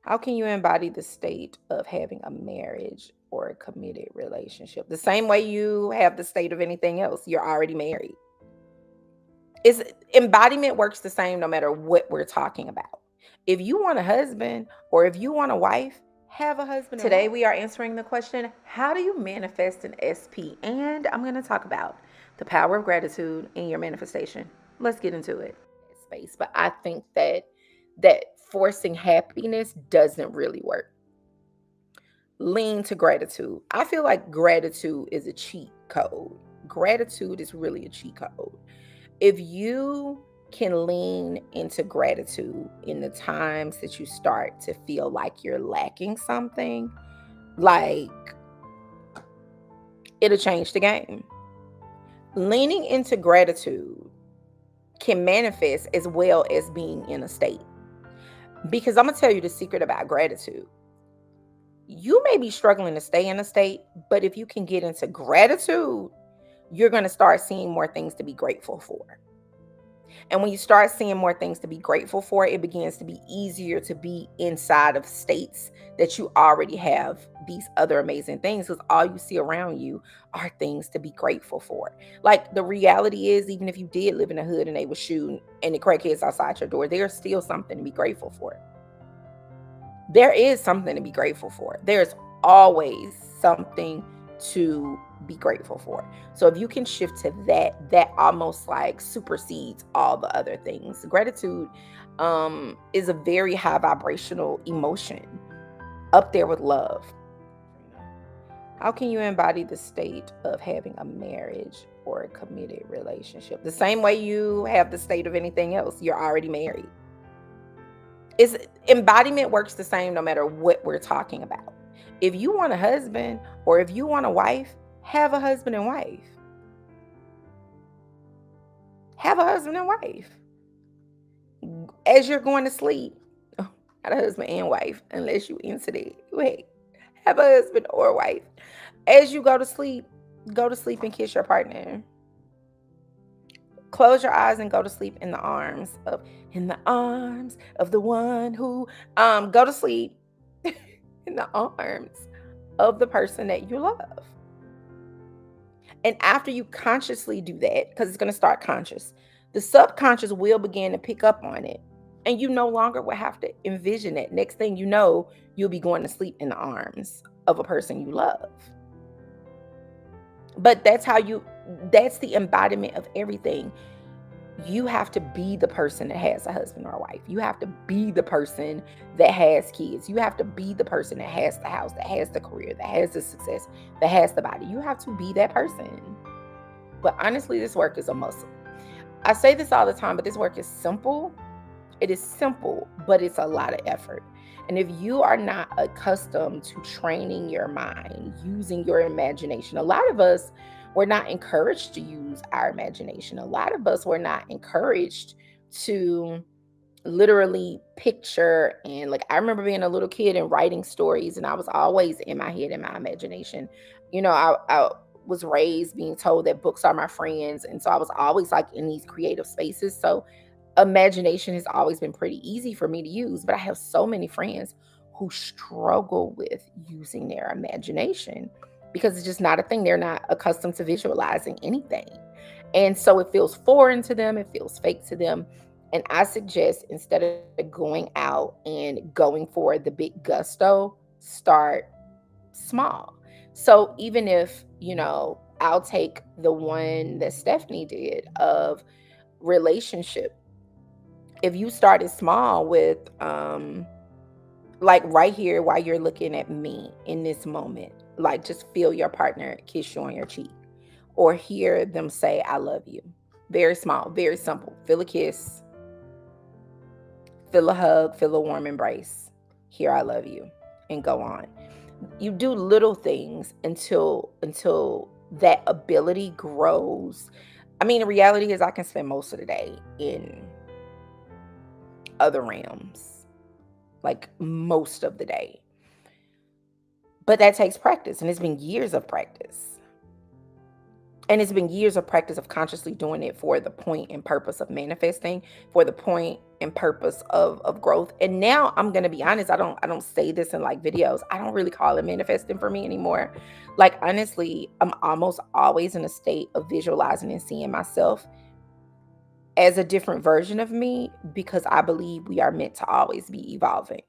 How can you embody the state of having a marriage or a committed relationship? The same way you have the state of anything else. You're already married. It's embodiment works the same no matter what we're talking about. If you want a husband or if you want a wife, have a husband and Today wife. we are answering the question, how do you manifest an SP? And I'm going to talk about the power of gratitude in your manifestation. Let's get into it. Space, but I think that forcing happiness doesn't really work. Lean to gratitude. I feel like gratitude is a cheat code. Gratitude is really a cheat code. If you can lean into gratitude in the times that you start to feel like you're lacking something, like it'll change the game. Leaning into gratitude can manifest as well as being in a state. Because I'm going to tell you the secret about gratitude. You may be struggling to stay in a state, but if you can get into gratitude, you're going to start seeing more things to be grateful for. And when you start seeing more things to be grateful for, it begins to be easier to be inside of states that you already have these other amazing things because all you see around you are things to be grateful for. Like the reality is, even if you did live in a hood and they were shooting and the crackheads outside your door, there's still something to be grateful for. There is something to be grateful for. There's always something to be grateful for. So if you can shift to that, that almost like supersedes all the other things. Gratitude is a very high vibrational emotion, up there with love. How can you embody the state of having a marriage or a committed relationship? The same way you have the state of anything else. You're already married. Is embodiment works the same no matter what we're talking about. If you want a husband or if you want a wife, have a husband and wife. Have a husband and wife. As you're going to sleep, not a husband and wife, unless you into that. Wait, have a husband or wife. As you go to sleep and kiss your partner. Close your eyes and go to sleep in the arms of the one who go to sleep in the arms of the person that you love. And after you consciously do that, because it's going to start conscious, the subconscious will begin to pick up on it. And you no longer will have to envision it. Next thing you know, you'll be going to sleep in the arms of a person you love. But that's the embodiment of everything. You have to be the person that has a husband or a wife. You have to be the person that has kids. You have to be the person that has the house, that has the career, that has the success, that has the body. You have to be that person. But honestly, this work is a muscle. I say this all the time, but this work is simple. It is simple, but it's a lot of effort. And if you are not accustomed to training your mind, using your imagination, a lot of us were not encouraged to use our imagination. A lot of us were not encouraged to literally picture. And like I remember being a little kid and writing stories, and I was always in my head, in my imagination. I was raised being told that books are my friends, and so I was always like in these creative spaces. So imagination has always been pretty easy for me to use, but I have so many friends who struggle with using their imagination because it's just not a thing. They're not accustomed to visualizing anything. And so it feels foreign to them, it feels fake to them. And I suggest instead of going out and going for the big gusto, start small. So even if, I'll take the one that Stephanie did of relationship. If you started small with like right here while you're looking at me in this moment, like just feel your partner kiss you on your cheek or hear them say I love you. Very small, very simple. Feel a kiss, feel a hug, feel a warm embrace. Hear I love you, and go on. You do little things until that ability grows. I mean, the reality is I can spend most of the day in other realms, like most of the day. But that takes practice, and it's been years of practice. And it's been years of practice of consciously doing it for the point and purpose of manifesting, for the point and purpose of growth. And now I'm gonna be honest, I don't say this in like videos. I don't really call it manifesting for me anymore. Like honestly, I'm almost always in a state of visualizing and seeing myself as a different version of me because I believe we are meant to always be evolving.